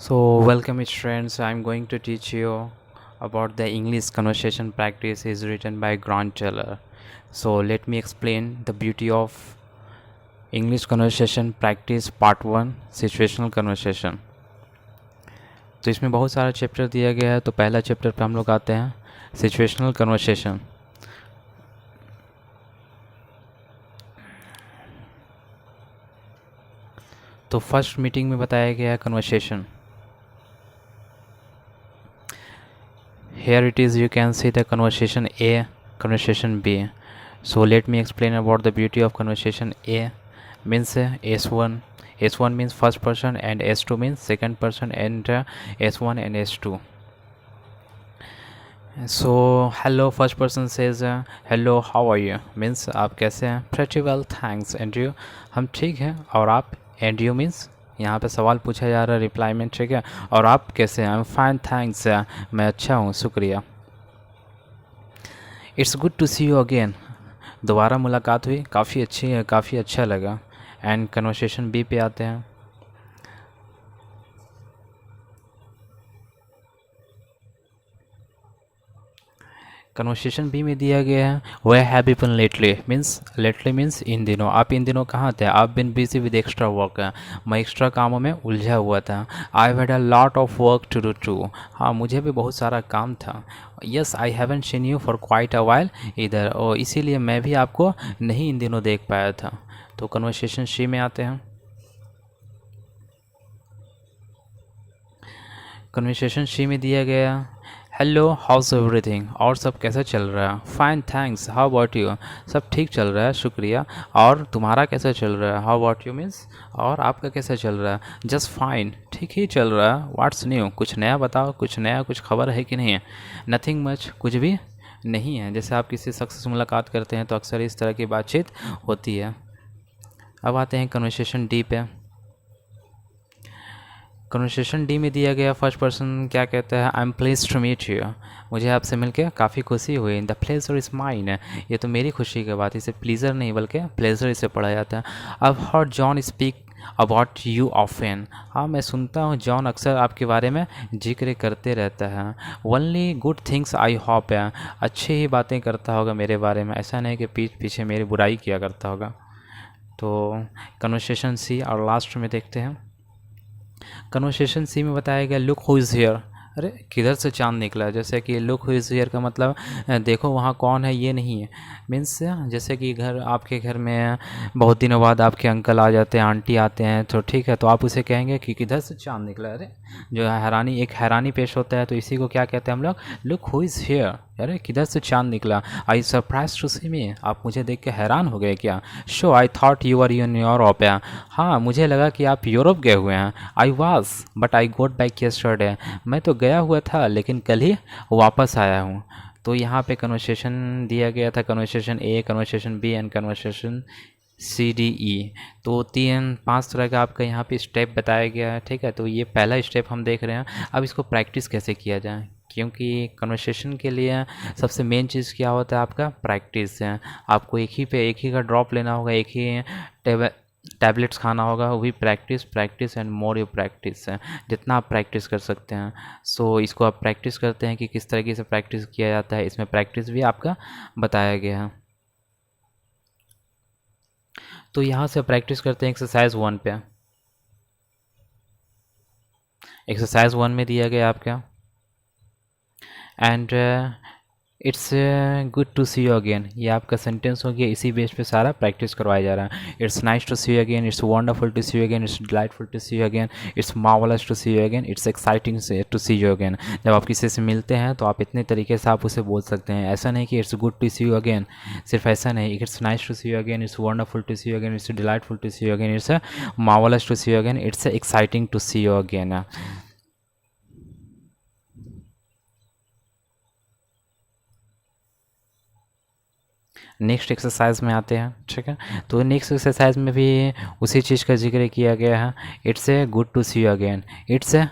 So, welcome friends. I'm going to teach you about the English conversation practice is written by Grant Taylor. So, let me explain the beauty of English conversation practice part 1 situational conversation. तो इसमें बहुत सारा chapter दिया गया है। तो पहला chapter पे हम लोग आते हैं सिचुएशनल कन्वर्सेशन। तो फर्स्ट मीटिंग में बताया गया है conversation. Here it is, you can see the conversation A, conversation B. So let me explain about the beauty of conversation A. Means S1. S1 means first person and S2 means second person, and S1 and S2. So hello, first person says hello, how are you? Means आप कैसे हैं? Pretty well, thanks. And you? हम ठीक हैं। और आप? And you means यहाँ पे सवाल पूछा जा रहा है, रिप्लाई में, ठीक है। और आप कैसे हैं? I am fine, thanks. मैं अच्छा हूँ, शुक्रिया। It's good to see you again. दोबारा मुलाकात हुई, काफ़ी अच्छी है, काफ़ी अच्छा लगा। एंड कन्वर्सेशन बी पे आते हैं। कन्वर्सेशन बी में दिया गया है where have you been lately. Means इन दिनों। आप इन दिनों कहाँ थे? आप been busy with extra work. मैं एक्स्ट्रा कामों में उलझा हुआ था। I had a lot of work to do too. हाँ, मुझे भी बहुत सारा काम था। Yes, I haven't seen you for quite a while इधर। और इसीलिए मैं भी आपको नहीं इन दिनों देख पाया था। तो कन्वर्सेशन सी में आते हैं। कन्वर्सेशन सी में दिया गया हेलो, हाउस एवरीथिंग। और सब कैसा चल रहा है? Fine, thanks. How about you? सब ठीक चल रहा है, शुक्रिया। और तुम्हारा कैसा चल रहा है? हाउ अबाउट यू मीन्स और आपका कैसा चल रहा है? जस्ट फाइन, ठीक ही चल रहा है। What's new? कुछ नया बताओ, कुछ नया, कुछ खबर है कि नहीं है? नथिंग मच, कुछ भी नहीं है। जैसे आप किसी शख्स से मुलाकात करते हैं तो अक्सर इस तरह की बातचीत होती है। अब आते हैं कन्वर्सेशन डी पे। कन्वर्सेशन डी में दिया गया फर्स्ट पर्सन क्या कहता है? I am pleased to meet you. मुझे आपसे मिलकर काफ़ी खुशी हुई। The pleasure is mine. ये तो मेरी खुशी की बात है। इसे प्लीज़र नहीं बल्कि प्लेजर इसे पढ़ा जाता है। अब heard John speak about you often. हाँ, मैं सुनता हूँ जॉन अक्सर आपके बारे में जिक्र करते रहता है। Only good things I hope है। अच्छी ही बातें करता होगा मेरे बारे में, ऐसा नहीं कि पीछे पीछे मेरी बुराई किया करता होगा। तो कन्वर्सेशन सी और लास्ट में देखते हैं। कन्वर्सेशन सी में बताया गया लुक हु इज़ हियर। अरे किधर से चांद निकला? जैसे कि लुक हु इज़ हियर का मतलब देखो वहाँ कौन है, ये नहीं है। मीन्स जैसे कि घर, आपके घर में बहुत दिनों बाद आपके अंकल आ जाते हैं, आंटी आते हैं, तो ठीक है, तो आप उसे कहेंगे कि किधर से चांद निकला। अरे जो हैरानी, एक हैरानी पेश होता है, तो इसी को क्या कहते हैं हम लोग? Look who is here. अरे किधर से चांद निकला? I surprise to see me. आप मुझे देख के हैरान हो गए क्या? So I thought you are in Europe. हाँ, मुझे लगा कि आप यूरोप गए हुए हैं। I was but I got back yesterday. मैं तो गया हुआ था लेकिन कल ही वापस आया हूँ। तो यहाँ पे कन्वर्सेशन दिया गया था, conversation A, conversation B and conversation C D E. तो 5 तरह का आपका यहाँ पे स्टेप बताया गया है, ठीक है। तो ये पहला स्टेप हम देख रहे हैं। अब इसको प्रैक्टिस कैसे किया जाए, क्योंकि कन्वर्सेशन के लिए सबसे मेन चीज़ क्या होता है? आपका प्रैक्टिस है। आपको एक ही का ड्रॉप लेना होगा, एक ही टैबलेट्स खाना होगा, वो भी practice, practice and more you practice है। जितना आप प्रैक्टिस कर सकते हैं। सो इसको आप प्रैक्टिस करते हैं कि किस तरीके से प्रैक्टिस किया जाता है। इसमें प्रैक्टिस भी आपका बताया गया है। तो यहाँ से प्रैक्टिस करते हैं एक्सरसाइज 1 पे। एक्सरसाइज 1 में दिया गया आपका and it's good to see you again. ये आपका सेंटेंस हो गया, इसी बेस पे सारा प्रैक्टिस करवाया जा रहा है। It's nice to see you again, it's wonderful to see you again, it's delightful to see you again, it's marvellous to see you again, it's exciting to see you again. जब आप किसी से मिलते हैं तो आप इतने तरीके से आप उसे बोल सकते हैं। ऐसा नहीं कि it's good to see you again, सिर्फ ऐसा नहीं। It's nice to see you again, it's wonderful to see you again, it's delightful to see you again, it's marvellous to see you again, it's exciting to see you again. Next exercise में आते हैं, ठीक है। तो next exercise में भी उसी चीज़ का जिक्र किया गया है। It's a good to see you again, it's a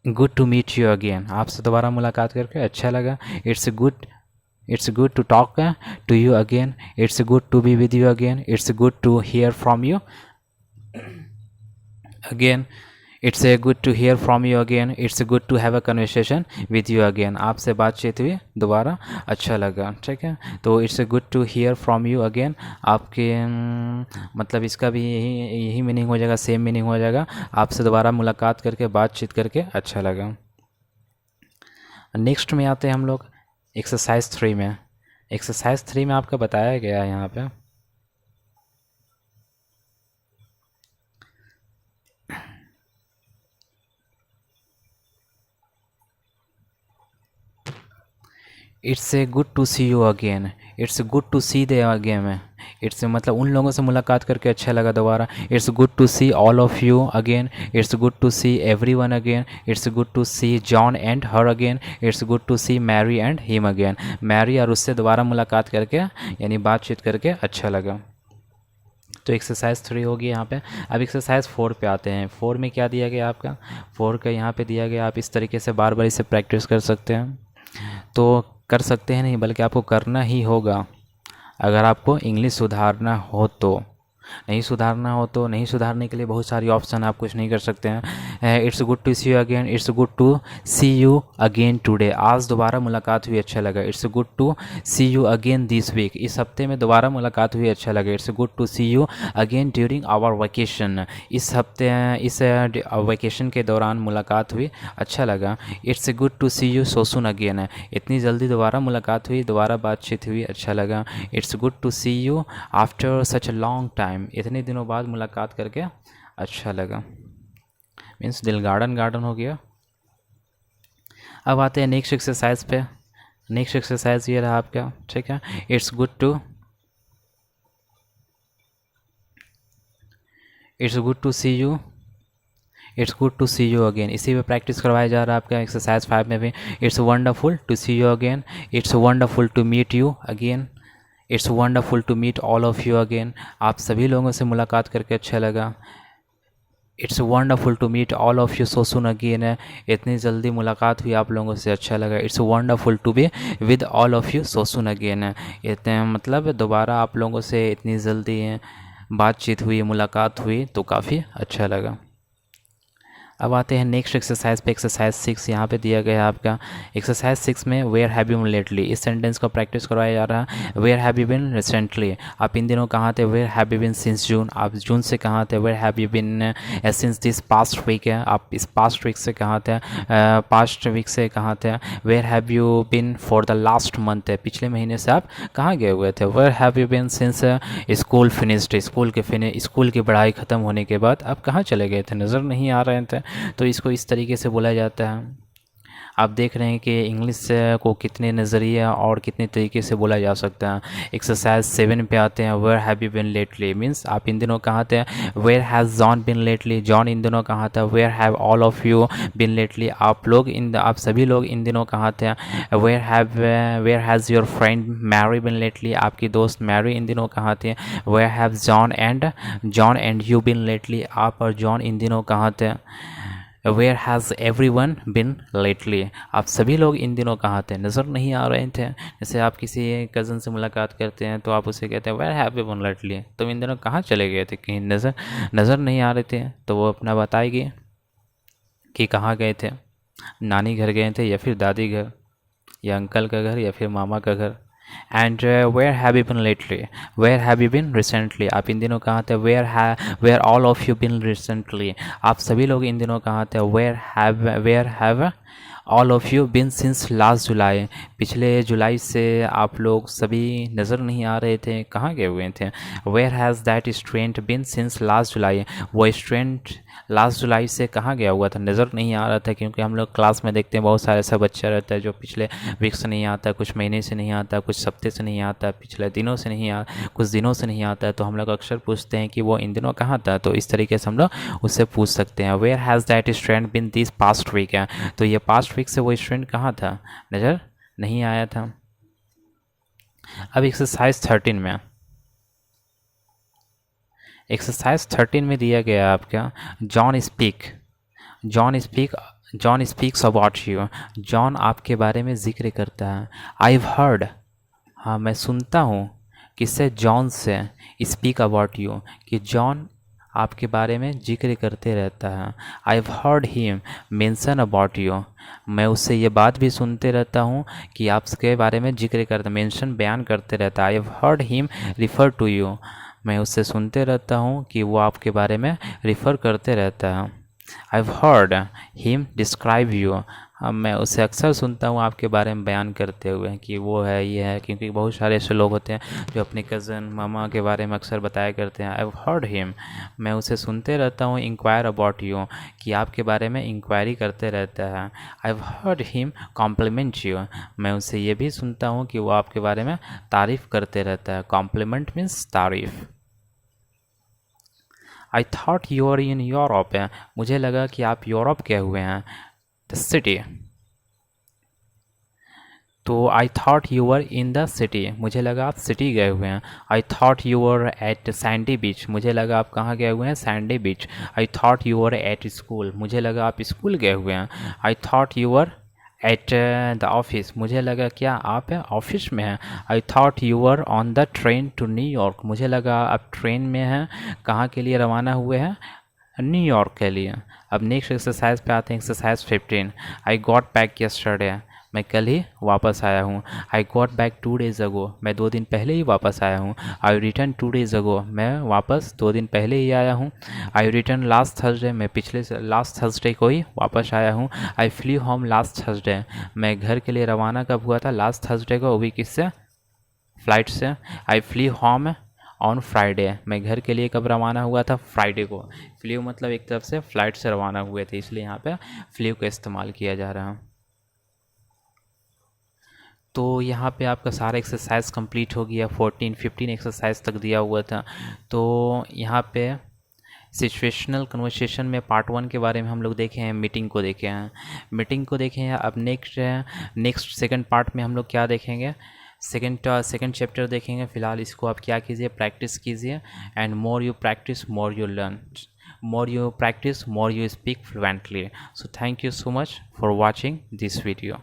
good to meet you again. आपसे दोबारा मुलाकात करके अच्छा लगा। It's good to talk to you again, it's good to be with you again, it's good to hear from you again, it's a good to hear from you again, it's good to have a conversation with you again, आपसे बातचीत हुई दोबारा अच्छा लगा, ठीक है। तो it's a good to hear from you again, आपके मतलब इसका भी यही यही मीनिंग हो जाएगा, सेम मीनिंग हो जाएगा, आपसे दोबारा मुलाकात करके बातचीत करके अच्छा लगा। नेक्स्ट में आते हैं हम लोग एक्सरसाइज 3 में। एक्सरसाइज 3 में आपका बताया गया है यहाँ पे it's a good to see you again, it's good to see they again, it's मतलब उन लोगों से मुलाकात करके अच्छा लगा दोबारा। It's good to see all of you again, it's good to see everyone again, it's good to see John and her again, it's good to see Mary and him again, Mary और उससे दोबारा मुलाकात करके यानी बातचीत करके अच्छा लगा। तो एक्सरसाइज 3 होगी यहाँ पे। अब एक्सरसाइज 4 पे आते हैं। 4 में क्या दिया गया आपका, 4 का यहाँ पे दिया गया, आप इस तरीके से बार बार इसे प्रैक्टिस कर सकते हैं। तो कर सकते हैं नहीं, बल्कि आपको करना ही होगा अगर आपको इंग्लिश सुधारना हो तो। नहीं सुधारना हो तो नहीं सुधारने के लिए बहुत सारी ऑप्शन, आप कुछ नहीं कर सकते हैं। It's good to see you again, it's good to see you again today, आज दोबारा मुलाकात हुई अच्छा लगा। It's good to see you again this week, इस हफ्ते में दोबारा मुलाकात हुई अच्छा लगा। It's good to see you again during our vacation, इस हफ्ते इस वेकेशन के दौरान मुलाकात हुई अच्छा लगा। It's good to see you so soon again, इतनी जल्दी दोबारा मुलाकात हुई, दोबारा बातचीत हुई अच्छा लगा। It's good to see you after such a long time, इतने दिनों बाद मुलाकात करके अच्छा लगा, मीन्स दिल गार्डन गार्डन हो गया। अब आते हैं नेक्स्ट एक्सरसाइज पे। नेक्स्ट एक्सरसाइज ये रहा आपका, ठीक है। It's good to see you, it's good to see you again, इसी पे प्रैक्टिस करवाया जा रहा है आपका एक्सरसाइज 5 में भी। It's wonderful to see you again, it's wonderful to meet you again, it's wonderful to meet all of you again, आप सभी लोगों से मुलाकात करके अच्छा लगा। It's wonderful to meet all of you so soon again है, इतनी जल्दी मुलाकात हुई आप लोगों से अच्छा लगा। It's wonderful to be with all of you so soon again है, इतने मतलब दोबारा आप लोगों से इतनी जल्दी बातचीत हुई, मुलाकात हुई तो काफ़ी अच्छा लगा। अब आते हैं नेक्स्ट एक्सरसाइज पे। एक्सरसाइज 6 यहाँ पे दिया गया है आपका। एक्सरसाइज 6 में where have you been lately, इस सेंटेंस का प्रैक्टिस करवाया जा रहा है। Where have you been recently, आप इन दिनों कहाँ थे। Where have you been since June, आप जून से कहाँ थे। Where have you been since this past week है, आप इस पास्ट वीक से कहाँ थे, पास्ट वीक से कहाँ थे। Where have you been for the last month है, पिछले महीने से आप कहाँ गए हुए थे। Where have you been since school finished, school की पढ़ाई ख़त्म होने के बाद आप कहाँ चले गए थे, नज़र नहीं आ रहे थे। तो इसको इस तरीके से बोला जाता है। आप देख रहे हैं कि इंग्लिश को कितने नज़रिए और कितने तरीके से बोला जा सकता है। एक्सरसाइज 7 पे आते हैं। Where have you been lately, means आप इन दिनों कहाँ थे। Where has John been lately, John इन दिनों कहाँ था। Where have all of you been lately, आप सभी लोग इन दिनों कहाँ थे। Where has your friend Mary been lately, आपकी दोस्त मैरी इन दिनों कहाँ थे। Where have John and you been lately, आप और जॉन इन दिनों कहाँ थे। Where has every one bin lately, आप सभी लोग इन दिनों कहाँ थे, नज़र नहीं आ रहे थे। जैसे आप किसी कज़न से मुलाकात करते हैं तो आप उसे कहते हैं where have you been lately, तुम इन दिनों कहाँ चले गए थे, कहीं नज़र नहीं आ रहे थे। तो वो अपना बताएगी कि कहाँ गए थे, नानी घर गए थे या फिर दादी घर या अंकल का घर या फिर मामा का घर। And where have you been lately, where have you been recently, आप इन दिनों कहाँ थे। Where all of you been recently, आप सभी लोग इन दिनों कहाँ थे। Where have all of you been since last July, पिछले जुलाई से आप लोग सभी नज़र नहीं आ रहे थे, कहाँ गए हुए थे। Where has that student been since last July, वो स्टूडेंट लास्ट जुलाई से कहाँ गया हुआ था, नज़र नहीं आ रहा था। क्योंकि हम लोग क्लास में देखते हैं बहुत सारे ऐसा बच्चा रहता है जो पिछले वीक से नहीं आता, कुछ महीने से नहीं आता, कुछ हफ्ते से नहीं आता, पिछले दिनों से नहीं कुछ दिनों से नहीं आता है। तो हम लोग अक्सर पूछते हैं कि वो इन दिनों कहाँ था, तो इस तरीके से हम लोग उससे पूछ सकते हैं। Where has that student been this past week है, तो ये पास्ट वीक से वो स्टूडेंट कहाँ था, नज़र नहीं आया था। अब एक्सरसाइज 13 में, एक्सरसाइज 13 में दिया गया आपका John speaks about you, John आपके बारे में जिक्र करता है। आईव हर्ड, हाँ मैं सुनता हूँ, किससे, जॉन से। स्पीक अबाउट यू, कि जॉन आपके बारे में जिक्र करते रहता है। I have heard him mention about you, मैं उससे ये बात भी सुनते रहता हूँ कि आपके बारे में जिक्र करता, मेंशन बयान करते रहता है। I have heard him refer to you, मैं उससे सुनते रहता हूँ कि वो आपके बारे में रिफ़र करते रहता है। I have heard him describe you, अब मैं उससे अक्सर सुनता हूँ आपके बारे में बयान करते हुए कि वो है ये है, क्योंकि बहुत सारे ऐसे लोग होते हैं जो अपने कज़न मामा के बारे में अक्सर बताया करते हैं। आई हैव हर्ड हिम, मैं उसे सुनते रहता हूँ इंक्वायर अबाउट यू, कि आपके बारे में इंक्वायरी करते रहता है। I have heard him compliment you, मैं उससे ये भी सुनता हूँ कि वो आपके बारे में तारीफ़ करते रहता है। कॉम्प्लीमेंट मीन्स तारीफ़। I thought you are in Europe, मुझे लगा कि आप यूरोप गए हुए हैं। द सिटी, तो I thought you were in the city, मुझे लगा आप सिटी गए हुए हैं। I thought you were at Sandy Beach, मुझे लगा आप कहाँ गए हुए हैं, Sandy Beach. I thought you were at school, मुझे लगा आप स्कूल गए हुए हैं। I thought you were at the office, मुझे लगा क्या आप ऑफिस में हैं। I thought you were on the train to New York, मुझे लगा आप ट्रेन में हैं, कहाँ के लिए रवाना हुए हैं, न्यूयॉर्क के लिए। अब नेक्स्ट एक्सरसाइज पे आते हैं, exercise 15। I got back yesterday, मैं कल ही वापस आया हूँ। आई गॉट बैक 2 days अगो, मैं 2 दिन पहले ही वापस आया हूँ। आई रिटर्न 2 days अगो, मैं वापस 2 दिन पहले ही आया हूँ। आई रिटर्न लास्ट थर्सडे, मैं पिछले लास्ट थर्सडे को ही वापस आया हूँ। आई फ्ली होम लास्ट थर्सडे, मैं घर के लिए रवाना कब हुआ था, लास्ट थर्सडे को, वो भी किससे, फ़्लाइट से। आई फ्ली होम ऑन फ्राइडे, मैं घर के लिए कब रवाना हुआ था, फ्राइडे को। फ्ली मतलब एक तरफ से फ़्लाइट से रवाना हुए थे, इसलिए यहाँ पे फ्ली का इस्तेमाल किया जा रहा है। तो यहाँ पे आपका सारा एक्सरसाइज कंप्लीट हो गया। 14-15 एक्सरसाइज तक दिया हुआ था। तो यहाँ पे सिचुएशनल कन्वर्सेशन में पार्ट 1 के बारे में हम लोग देखे हैं, मीटिंग को देखे हैं, मीटिंग को देखे हैं। अब नेक्स्ट सेकंड पार्ट में हम लोग क्या देखेंगे, सेकंड चैप्टर देखेंगे। फ़िलहाल इसको आप क्या कीजिए, प्रैक्टिस कीजिए। And more you practice more you learn, more you practice more you speak fluently. So thank you so much for watching this video.